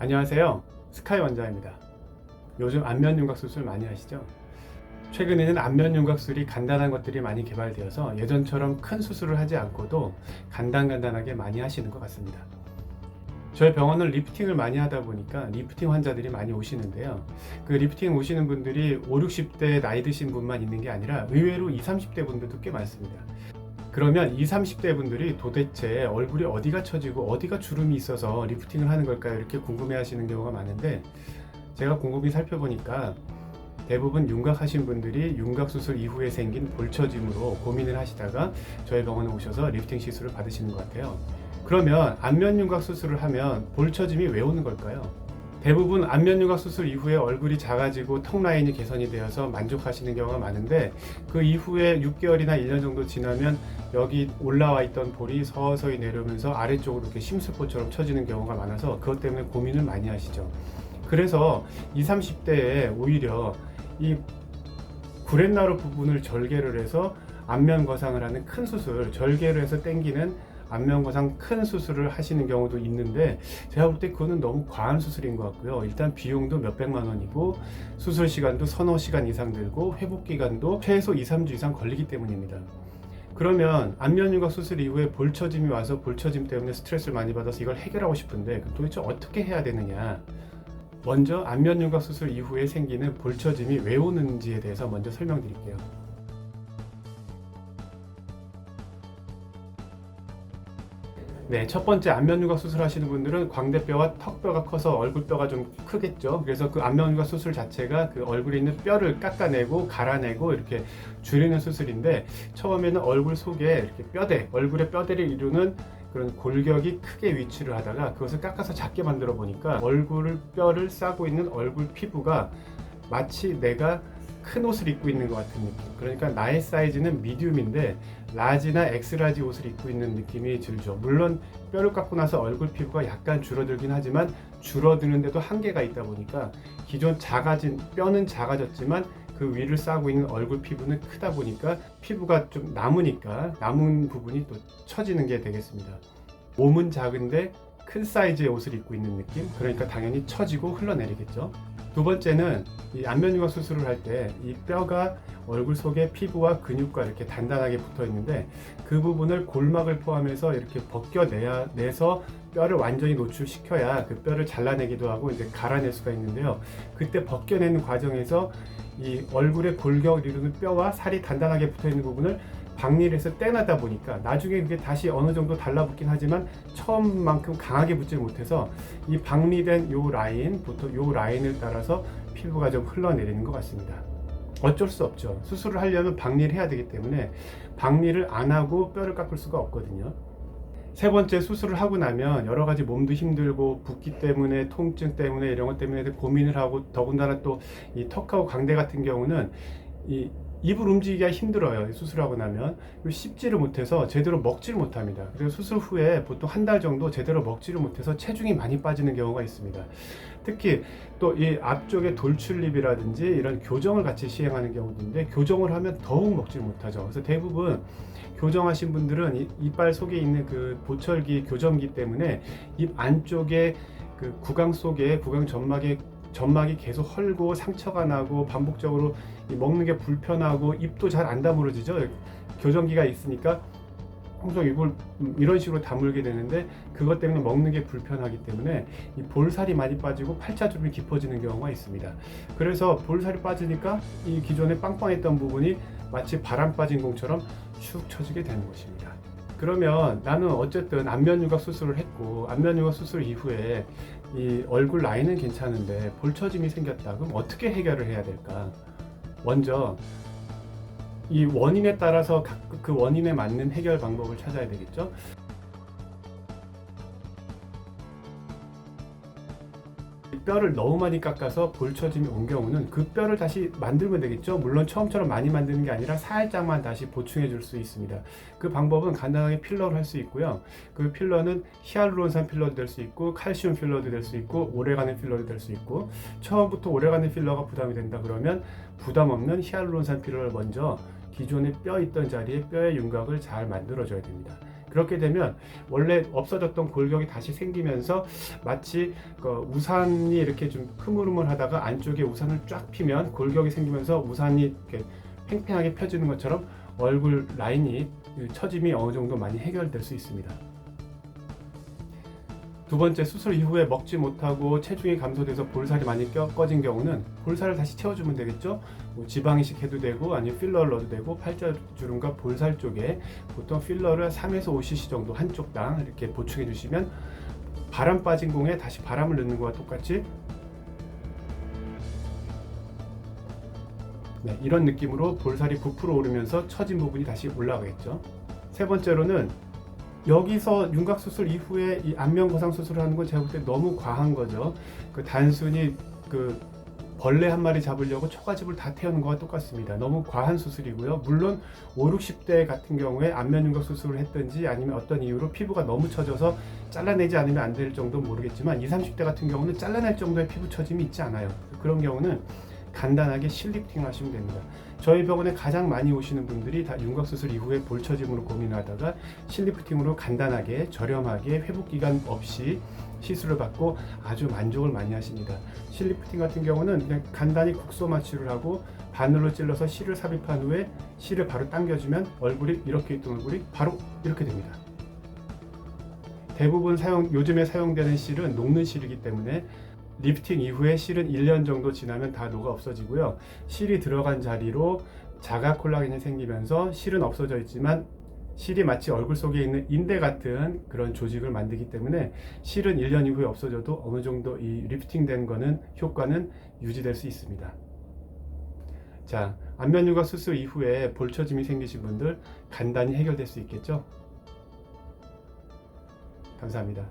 안녕하세요. 스카이 원장입니다. 요즘 안면윤곽 수술 많이 하시죠? 최근에는 안면윤곽술이 간단한 것들이 많이 개발되어서 예전처럼 큰 수술을 하지 않고도 간단하게 많이 하시는 것 같습니다. 저희 병원은 리프팅을 많이 하다 보니까 리프팅 환자들이 많이 오시는데요. 그 리프팅 오시는 분들이 5, 60대 나이 드신 분만 있는 게 아니라 의외로 20, 30대 분들도 꽤 많습니다. 그러면 20, 30대 분들이 도대체 얼굴이 어디가 처지고 어디가 주름이 있어서 리프팅을 하는 걸까요? 이렇게 궁금해 하시는 경우가 많은데, 제가 곰곰이 살펴보니까 대부분 윤곽 하신 분들이 윤곽 수술 이후에 생긴 볼처짐으로 고민을 하시다가 저희 병원에 오셔서 리프팅 시술을 받으시는 것 같아요. 그러면 안면 윤곽 수술을 하면 볼처짐이 왜 오는 걸까요? 대부분 안면 윤곽 수술 이후에 얼굴이 작아지고 턱 라인이 개선이 되어서 만족하시는 경우가 많은데, 그 이후에 6개월이나 1년 정도 지나면 여기 올라와 있던 볼이 서서히 내려오면서 아래쪽으로 이렇게 심수포처럼 처지는 경우가 많아서 그것 때문에 고민을 많이 하시죠. 그래서 20, 30대에 오히려 이 구렛나루 부분을 절개를 해서 안면 거상을 하는 큰 수술, 절개를 해서 당기는 안면 거상 큰 수술을 하시는 경우도 있는데, 제가 볼 때 그거는 너무 과한 수술인 것 같고요. 일단 비용도 몇백만 원이고 수술 시간도 서너 시간 이상 들고 회복 기간도 최소 2, 3주 이상 걸리기 때문입니다. 그러면 안면 윤곽 수술 이후에 볼처짐이 와서 볼처짐 때문에 스트레스를 많이 받아서 이걸 해결하고 싶은데 도대체 어떻게 해야 되느냐? 먼저 안면 윤곽 수술 이후에 생기는 볼처짐이 왜 오는지에 대해서 먼저 설명드릴게요. 네, 첫 번째 안면 윤곽 수술 하시는 분들은 광대뼈와 턱뼈가 커서 얼굴뼈가 좀 크겠죠. 그래서 그 안면 윤곽 수술 자체가 그 얼굴에 있는 뼈를 깎아내고 갈아내고 이렇게 줄이는 수술인데, 처음에는 얼굴 속에 이렇게 뼈대, 얼굴의 뼈대를 이루는 그런 골격이 크게 위치를 하다가 그것을 깎아서 작게 만들어 보니까 얼굴 뼈를 싸고 있는 얼굴 피부가 마치 내가 큰 옷을 입고 있는 것 같은 느낌. 그러니까 나의 사이즈는 미디움인데 라지나 엑스라지 옷을 입고 있는 느낌이 들죠. 물론 뼈를 깎고 나서 얼굴 피부가 약간 줄어들긴 하지만 줄어드는데도 한계가 있다 보니까 기존 작아진 뼈는 작아졌지만 그 위를 싸고 있는 얼굴 피부는 크다 보니까 피부가 좀 남으니까 남은 부분이 또 처지는 게 되겠습니다. 몸은 작은데 큰 사이즈의 옷을 입고 있는 느낌? 그러니까 당연히 처지고 흘러내리겠죠. 두 번째는 이 안면 윤곽 수술을 할 때 이 뼈가 얼굴 속에 피부와 근육과 이렇게 단단하게 붙어 있는데, 그 부분을 골막을 포함해서 이렇게 벗겨내서 뼈를 완전히 노출시켜야 그 뼈를 잘라내기도 하고 이제 갈아낼 수가 있는데요. 그때 벗겨내는 과정에서 이 얼굴의 골격을 이루는 뼈와 살이 단단하게 붙어 있는 부분을 박리를 해서 떼내다 보니까 나중에 그게 다시 어느 정도 달라붙긴 하지만 처음만큼 강하게 붙지 못해서 이 박리된 요 라인, 보통 요 라인을 따라서 피부가 좀 흘러내리는 것 같습니다. 어쩔 수 없죠. 수술을 하려면 박리를 해야 되기 때문에 박리를 안 하고 뼈를 깎을 수가 없거든요. 세 번째, 수술을 하고 나면 여러 가지 몸도 힘들고 붓기 때문에 통증 때문에 이런 것 때문에 고민을 하고, 더군다나 또 이 턱하고 광대 같은 경우는 이 입을 움직이기가 힘들어요. 수술하고 나면 씹지를 못해서 제대로 먹지를 못합니다. 그래서 수술 후에 보통 한 달 정도 제대로 먹지를 못해서 체중이 많이 빠지는 경우가 있습니다. 특히 또 이 앞쪽에 돌출입이라든지 이런 교정을 같이 시행하는 경우도 있는데, 교정을 하면 더욱 먹지를 못하죠. 그래서 대부분 교정하신 분들은 이빨 속에 있는 그 보철기 교정기 때문에 입 안쪽에 그 구강 속에 구강 점막이 계속 헐고 상처가 나고 반복적으로 먹는 게 불편하고 입도 잘 안 다물어지죠. 교정기가 있으니까 항상 이걸 이런 식으로 다물게 되는데, 그것 때문에 먹는 게 불편하기 때문에 이 볼살이 많이 빠지고 팔자주름이 깊어지는 경우가 있습니다. 그래서 볼살이 빠지니까 이 기존에 빵빵했던 부분이 마치 바람 빠진 공처럼 축 처지게 되는 것입니다. 그러면 나는 어쨌든 안면 윤곽 수술을 했고, 안면 윤곽 수술 이후에 이 얼굴 라인은 괜찮은데 볼처짐이 생겼다. 그럼 어떻게 해결을 해야 될까? 먼저 이 원인에 따라서 그 원인에 맞는 해결 방법을 찾아야 되겠죠. 뼈를 너무 많이 깎아서 볼처짐이 온 경우는 그 뼈를 다시 만들면 되겠죠. 물론 처음처럼 많이 만드는 게 아니라 살짝만 다시 보충해 줄 수 있습니다. 그 방법은 간단하게 필러를 할 수 있고요. 그 필러는 히알루론산 필러도 될 수 있고 칼슘 필러도 될 수 있고 오래가는 필러도 될 수 있고, 처음부터 오래가는 필러가 부담이 된다 그러면 부담 없는 히알루론산 필러를 먼저 기존에 뼈 있던 자리에 뼈의 윤곽을 잘 만들어 줘야 됩니다. 그렇게 되면 원래 없어졌던 골격이 다시 생기면서 마치 우산이 이렇게 좀 흐물흐물하다가 안쪽에 우산을 쫙 피면 골격이 생기면서 우산이 이렇게 팽팽하게 펴지는 것처럼 얼굴 라인이 처짐이 어느 정도 많이 해결될 수 있습니다. 두 번째, 수술 이후에 먹지 못하고 체중이 감소돼서 볼살이 많이 꺼진 경우는 볼살을 다시 채워주면 되겠죠. 뭐 지방 이식해도 되고 아니면 필러를 넣어도 되고, 팔자주름과 볼살 쪽에 보통 필러를 3에서 5cc 정도 한쪽당 이렇게 보충해 주시면 바람 빠진 공에 다시 바람을 넣는 것과 똑같이 이런 느낌으로 볼살이 부풀어 오르면서 처진 부분이 다시 올라가겠죠. 세 번째로는 여기서 윤곽수술 이후에 이 안면 거상 수술을 하는 건 제가 볼 때 너무 과한 거죠. 단순히 벌레 한 마리 잡으려고 초가집을 다 태우는 것과 똑같습니다. 너무 과한 수술이고요. 물론 5, 60대 같은 경우에 안면 윤곽 수술을 했든지 아니면 어떤 이유로 피부가 너무 처져서 잘라내지 않으면 안 될 정도는 모르겠지만 20, 30대 같은 경우는 잘라낼 정도의 피부 처짐이 있지 않아요. 그런 경우는 간단하게 실리프팅을 하시면 됩니다. 저희 병원에 가장 많이 오시는 분들이 다 윤곽수술 이후에 볼처짐으로 고민하다가 실리프팅으로 간단하게 저렴하게 회복기간 없이 시술을 받고 아주 만족을 많이 하십니다. 실리프팅 같은 경우는 그냥 간단히 국소 마취를 하고 바늘로 찔러서 실을 삽입한 후에 실을 바로 당겨주면 얼굴이 이렇게 있던 얼굴이 바로 이렇게 됩니다. 대부분 요즘에 사용되는 실은 녹는 실이기 때문에 리프팅 이후에 실은 1년 정도 지나면 다 녹아 없어지고요. 실이 들어간 자리로 자가 콜라겐이 생기면서 실은 없어져 있지만 실이 마치 얼굴 속에 있는 인대 같은 그런 조직을 만들기 때문에 실은 1년 이후에 없어져도 어느 정도 이 리프팅된 효과는 유지될 수 있습니다. 자, 안면 윤곽 수술 이후에 볼처짐이 생기신 분들 간단히 해결될 수 있겠죠? 감사합니다.